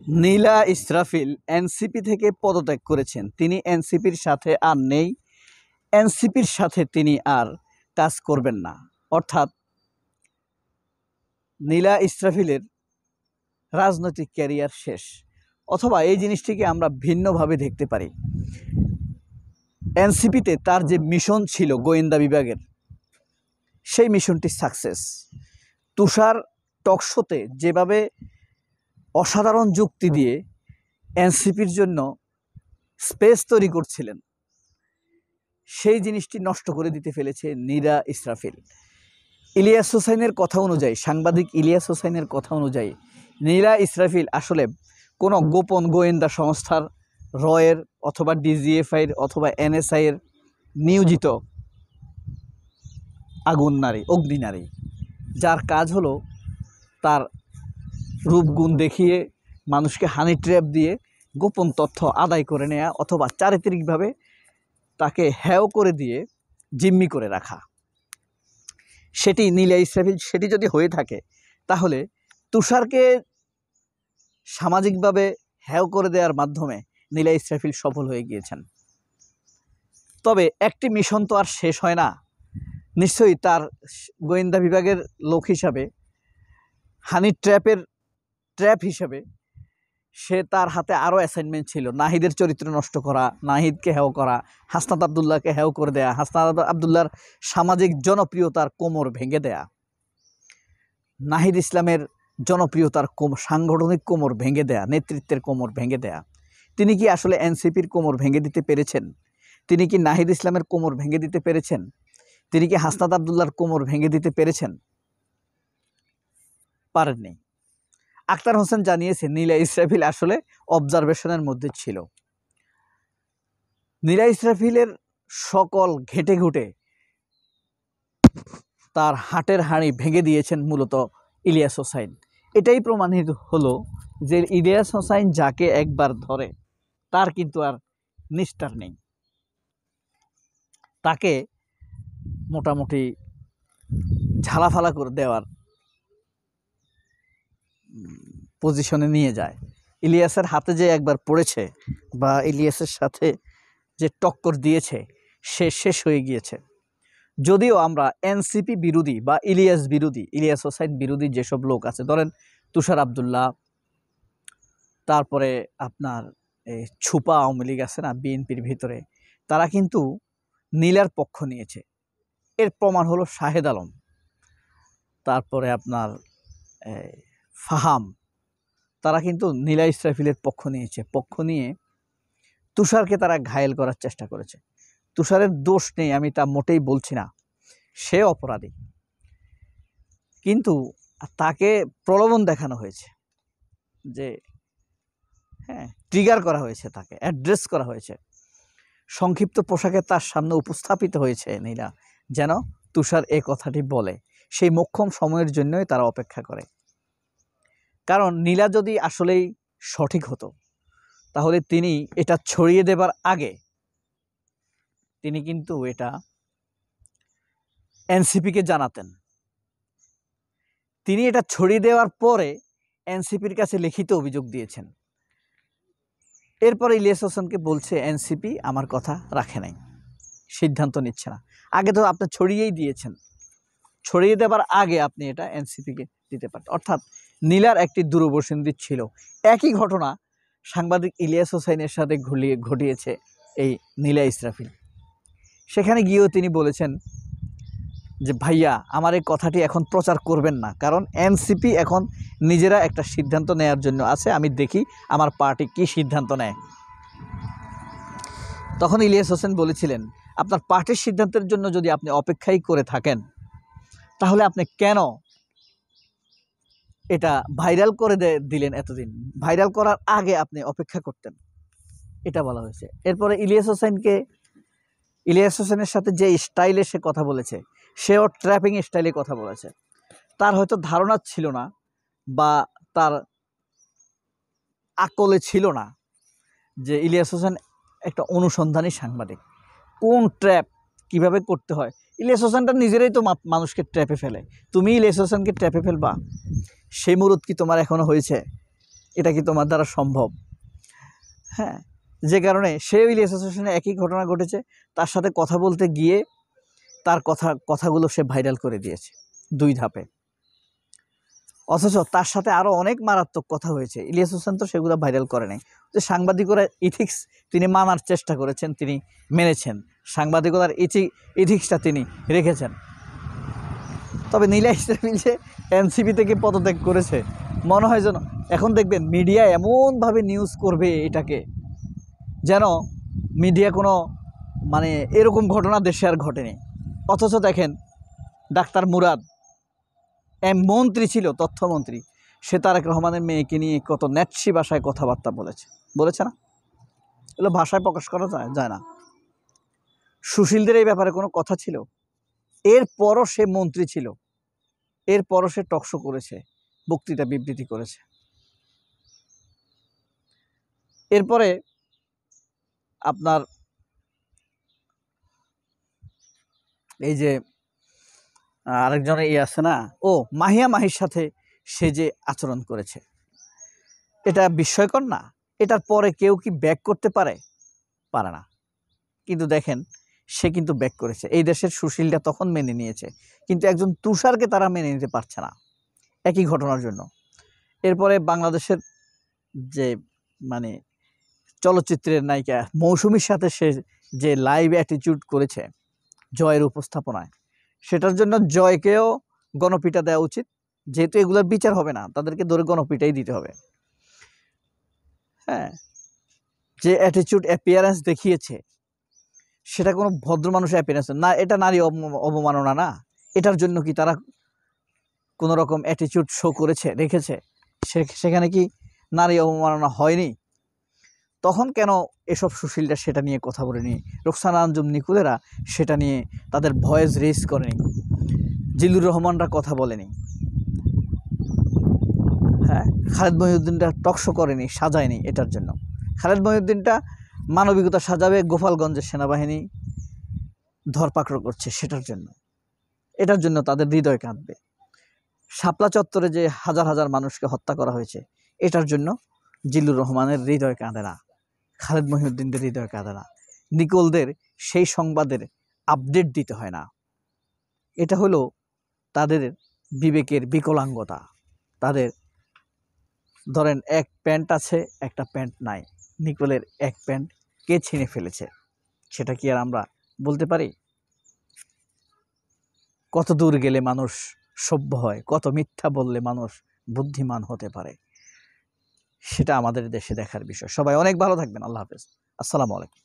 নীলা Israfil NCP থেকে পদত্যাগ করেছেন। তিনি এনসিপির সাথে আর নেই, এনসিপির সাথে তিনি আর কাজ করবেন না। অর্থাৎ নীলা ইসরাফিলের রাজনৈতিক ক্যারিয়ার শেষ। অথবা এই জিনিসটিকে আমরা ভিন্নভাবে দেখতে পারি। এনসিপিতে তার যে মিশন ছিল গোয়েন্দা বিভাগের, সেই মিশনটি সাকসেস। তুষার টকশোতে যেভাবে অসাধারণ যুক্তি দিয়ে এনসিপির জন্য স্পেস তৈরি করছিলেন, সেই জিনিসটি নষ্ট করে দিতে ফেলেছে নীলা ইসরাফিল। ইলিয়াস হোসাইনের কথা অনুযায়ী, সাংবাদিক ইলিয়াস হোসাইনের কথা অনুযায়ী, নীলা ইসরাফিল আসলে কোনো গোপন গোয়েন্দা সংস্থার, রয়ের অথবা ডিজিএফআইয়ের অথবা এনএসআইয়ের নিয়োজিত আগুন নারী, অগ্নি নারী, যার কাজ হলো তার রূপগুণ দেখিয়ে মানুষকে হানি ট্র্যাপ দিয়ে গোপন তথ্য আদায় করে নেওয়া অথবা চারিত্রিকভাবে তাকে হেয় করে দিয়ে জিম্মি করে রাখা। সেটি নীলা ইসরাফিল, সেটি যদি হয়ে থাকে তাহলে তুষারকে সামাজিকভাবে হেয় করে দেওয়ার মাধ্যমে নীলা ইসরাফিল সফল হয়ে গিয়েছেন। তবে একটি মিশন তো আর শেষ হয় না। নিশ্চয়ই তার গোয়েন্দা বিভাগের লোক হিসাবে, হানি ট্র্যাপ হিসাবে সে, তার হাতে আরও অ্যাসাইনমেন্ট ছিল। নাহিদের চরিত্র নষ্ট করা, নাহিদকে হেয় করা, হাসনাত আবদুল্লাহকে হেয় করে দেয়া, হাসনাত আবদুল্লাহর সামাজিক জনপ্রিয়তার কোমর ভেঙে দেয়া, নাহিদ ইসলামের জনপ্রিয়তার সাংগঠনিক কোমর ভেঙে দেয়া, নেতৃত্বের কোমর ভেঙে দেয়া। তিনি কি আসলে এনসিপির কোমর ভেঙে দিতে পেরেছেন? তিনি কি নাহিদ ইসলামের কোমর ভেঙে দিতে পেরেছেন? তিনি কি হাসনাত আবদুল্লাহর কোমর ভেঙে দিতে পেরেছেন? পারেননি। আখতার হোসেন জানিয়েছে নীলা ইসরাফিল আসলে অবজারভেশনের মধ্যে ছিল। নীলা ইসরাফিলের সকল ঘেটে ঘুটে তার হাটের হাঁড়ি ভেঙে দিয়েছেন মূলত ইলিয়াস হোসাইন। এটাই প্রমাণিত হলো যে ইলিয়াস হোসাইন যাকে একবার ধরে তার কিন্তু আর নিস্তার নেই। তাকে মোটামুটি ঝালাফালা করে দেওয়ার পজিশনে নিয়ে যায়। ইলিয়াসের হাতে যে একবার পড়েছে বা ইলিয়াসের সাথে যে টক্কর দিয়েছে, সে শেষ হয়ে গিয়েছে। যদিও আমরা এনসিপি বিরোধী বা ইলিয়াস বিরোধী, ইলিয়াস হোসাইন বিরোধী যেসব লোক আছে, ধরেন তুষার আবদুল্লাহ, তারপরে আপনার ছুপা আওয়ামী লীগ আছে না বিএনপির ভিতরে, তারা কিন্তু নীলার পক্ষ নিয়েছে। এর প্রমাণ হলো শাহেদ আলম, তারপরে আপনার ফাহাম, তারা কিন্তু নীলা ইসরাফিলের পক্ষ নিয়েছে। পক্ষ নিয়ে তুষারকে তারা ঘায়েল করার চেষ্টা করেছে। তুষারের দোষ নেই, আমি তা মোটেই বলছি না, সে অপরাধী, কিন্তু তাকে প্রলোভন দেখানো হয়েছে, যে হ্যাঁ ট্রিগার করা হয়েছে, তাকে অ্যাড্রেস করা হয়েছে, সংক্ষিপ্ত পোশাকে তার সামনে উপস্থাপিত হয়েছে নীলা, যেন তুষার এই কথাটি বলে। সেই মোক্ষম সময়ের জন্যই তারা অপেক্ষা করে। কারণ নীলা যদি আসলেই সঠিক হতো তাহলে তিনি এটা ছড়িয়ে দেবার আগে তিনি কিন্তু এটা এনসিপিকে জানাতেন। তিনি এটা ছড়িয়ে দেওয়ার পরে এনসিপির কাছে লিখিত অভিযোগ দিয়েছেন। এরপরে ইলিয়াস হোসেনকে বলছে এনসিপি আমার কথা রাখে নাই, সিদ্ধান্ত নিচ্ছে না। আগে তো আপনি ছড়িয়েই দিয়েছেন, ছড়িয়ে দেবার আগে আপনি এটা এনসিপিকে দিতে পারতেন। অর্থাৎ নীলার একটি দূরদর্শী ছিল। একই ঘটনা সাংবাদিক ইলিয়াস হোসাইনের সাথে ঘটিয়েছে এই নীলা ইসরাফিল। সেখানে গিয়েও তিনি বলেছেন যে ভাইয়া আমার এই কথাটি এখন প্রচার করবেন না, কারণ এনসিপি এখন নিজেরা একটা সিদ্ধান্ত নেওয়ার জন্য আছে, আমি দেখি আমার পার্টি কি সিদ্ধান্ত নেয়। তখন ইলিয়াস হোসেন বলেছিলেন আপনার পার্টির সিদ্ধান্তের জন্য যদি আপনি অপেক্ষাই করে থাকেন তাহলে আপনি কেন এটা ভাইরাল করে দিলেন? এতদিন ভাইরাল করার আগে আপনি অপেক্ষা করতেন, এটা বলা হয়েছে। এরপরে ইলিয়াস হোসেনের সাথে যে স্টাইলে সে কথা বলেছে, সেও ট্র্যাপিং স্টাইলে কথা বলেছে। তার হয়তো ধারণা ছিল না বা তার আকলে ছিল না যে ইলিয়াস হোসেন একটা অনুসন্ধানী সাংবাদিক, কোন ট্র্যাপ কিভাবে করতে হয়। ইলিয়াস হোসেনটা নিজেরাই তো মানুষকে ট্র্যাপে ফেলে, তুমি ইলিয়াস হোসেনকে ট্র্যাপে ফেলবা? সেই মুরুদ কি তোমার এখনো হয়েছে? এটা কি তোমার দ্বারা সম্ভব? হ্যাঁ, যে কারণে সেও ইলিয়াস হোসেনের একই ঘটনা ঘটেছে, তার সাথে কথা বলতে গিয়ে তার কথাগুলো সে ভাইরাল করে দিয়েছে 2 ধাপে। অথচ তার সাথে আরও অনেক মারাত্মক কথা হয়েছে, ইলিয়াস হোসেন তো সেগুলো ভাইরাল করে নাই। যে সাংবাদিকরা ইথিক্স তিনি মানার চেষ্টা করেছেন, তিনি মেনেছেন, সাংবাদিকতার ইথিক্সটা তিনি রেখেছেন। তবে নীলা ইসরাফিল যে এনসিপি থেকে পদত্যাগ করেছে, মনে হয় যেন এখন দেখবেন মিডিয়া এমনভাবে নিউজ করবে এটাকে, যেন মিডিয়া কোনো মানে এরকম ঘটনা দেশে আর ঘটেনি। অথচ দেখেন ডাক্তার মুরাদ মন্ত্রী ছিল, তথ্যমন্ত্রী, সে তারেক রহমানের মেয়েকে নিয়ে কত ন্যাটসি ভাষায় কথাবার্তা বলেছে না? এগুলো ভাষায় প্রকাশ করা যায় না। সুশীলদের এই ব্যাপারে কোনো কথা ছিল? এরপরও সে মন্ত্রী ছিল, এরপরও সে টকশো করেছে, বক্তৃতা বিবৃতি করেছে। এরপরে আপনার এই যে আরেকজনের আছে না, মাহিয়া মাহির সাথে সে যে আচরণ করেছে, এটা বিস্ময়কর না? এটার পরে কেউ কি ব্যাক করতে পারে না। কিন্তু দেখেন সে কিন্তু ব্যাক করেছে। এই দেশের সুশীলরা তখন মেনে নিয়েছে, কিন্তু একজন তুষারকে তারা মেনে নিতে পারছে না একই ঘটনার জন্য। এরপরে বাংলাদেশের যে মানে চলচ্চিত্রের নায়িকা মৌসুমীর সাথে সে যে লাইভ অ্যাটিটিউড করেছে জয়ের উপস্থাপনায়, সেটার জন্য জয়কেও গণপিটা দেওয়া উচিত। যেহেতু এগুলোর বিচার হবে না, তাদেরকে ধরে গণপিটাই দিতে হবে। হ্যাঁ, যে অ্যাটিটিউড অ্যাপিয়ারেন্স দেখিয়েছে, সেটা কোনো ভদ্র মানুষের অ্যাপিয়ারেন্স না, এটা নারী অবমাননা না? এটার জন্য কি তারা কোনো রকম অ্যাটিটিউড শো রেখেছে? সেখানে কি নারী অবমাননা হয়নি? তখন কেন এসব সুশীলরা সেটা নিয়ে কথা বলেনি? রোকসানা আঞ্জুম নিকুলেরা সেটা নিয়ে তাদের ভয়েস রেজ করেনি, জিল্লুর রহমানরা কথা বলেনি, হ্যাঁ, খালেদ মহিউদ্দিনটা টকশো করেনি, সাজায়নি। এটার জন্য খালেদ মহিউদ্দিনটা মানবিকতা সাজাবে, গোপালগঞ্জের সেনাবাহিনী ধরপাকড় করছে এটার জন্য তাদের হৃদয় কাঁদবে। শাপলা চত্বরে যে হাজার হাজার মানুষকে হত্যা করা হয়েছে, এটার জন্য জিল্লুর রহমানের হৃদয় কাঁদে না, খালেদ মহিউদ্দিনদের হৃদয় কাঁদে না, নিকোলদের সেই সংবাদের আপডেট দিতে হয় না। এটা হলো তাদের বিবেকের বিকলাঙ্গতা। তাদের ধরেন এক প্যান্ট আছে, একটা প্যান্ট নাই, নিকোলের এক প্যান্ট কে ছিঁড়ে ফেলেছে, সেটা কি আর আমরা বলতে পারি? কত দূর গেলে মানুষ সভ্য হয়, কত মিথ্যা বললে মানুষ বুদ্ধিমান হতে পারে, সেটা আমাদের দেশে দেখার বিষয়। সবাই অনেক ভালো থাকবেন। আল্লাহ হাফেজ। আসসালামু আলাইকুম।